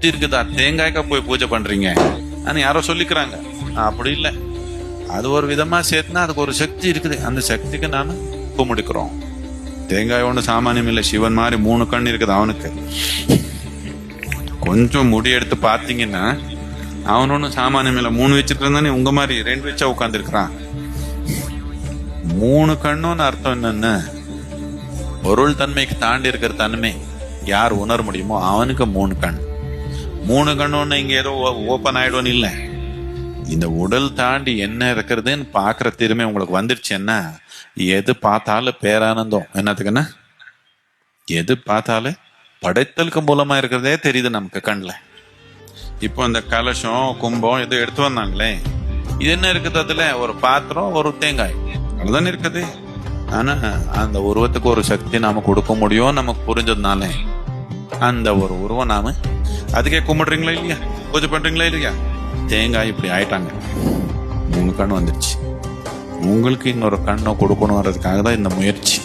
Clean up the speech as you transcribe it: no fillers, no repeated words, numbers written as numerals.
சக்தி இருக்குதா, தேங்காய்க்கா போய் பூஜை பண்றீங்க யாரோ சொல்லிக்கிறாங்க. அப்படி இல்லை, அது ஒரு விதமா சேர்த்துனா அதுக்கு ஒரு சக்தி இருக்குது. அந்த சக்திக்கு நாம கும்பிடுக்கிறோம். தேங்காய் ஒண்ணு சாமானியம் இல்லை. சிவன் மாதிரி 3 கண் இருக்குது அவனுக்கு. கொஞ்சம் முடி எடுத்து பார்த்தீங்கன்னா அவன் ஒன்னும் சாமானியம் இல்லை. 3 வச்சுட்டு இருந்தானே, உங்க மாதிரி 2 வச்சா உட்கார்ந்து இருக்கிறான். 3 கண்ணுன்னு அர்த்தம் என்னன்னு, பொருள் தன்மைக்கு தாண்டி இருக்கிற தன்மை யார் உணர முடியுமோ அவனுக்கு 3 கண். 3 கண்ணு இங்க ஏதோ ஓப்பன் ஆயிடும்னு இல்லை. இந்த உடல் தாண்டி என்ன இருக்கிறதுன்னு பாக்குற திறமை உங்களுக்கு வந்துருச்சுன்னா எது பார்த்தாலும் பேரானந்தம். என்னத்துக்குன்னா, எது பார்த்தாலும் படைத்தலுக்கு மூலமா இருக்கிறதே தெரியுது நமக்கு கண்ணில். இப்போ இந்த கலசம் கும்பம் எதோ எடுத்து வந்தாங்களே, இது என்ன இருக்குது? அதுல ஒரு பாத்திரம், ஒரு தேங்காய், அவ்வளவுதானே இருக்குது. ஆனா அந்த உருவத்துக்கு ஒரு சக்தி நாம கொடுக்க முடியும் நமக்கு புரிஞ்சதுனால அந்த ஒரு உருவம் நாம அதுக்கே கும்பிடுறீங்களா இல்லையா, பூஜை பண்றீங்களா இல்லையா? தேங்காய் இப்படி ஆயிட்டாங்க, 3 கண் வந்துருச்சு. உங்களுக்கு இன்னொரு கண்ணை கொடுக்கணும்ன்றதுக்காக தான் இந்த முயற்சி.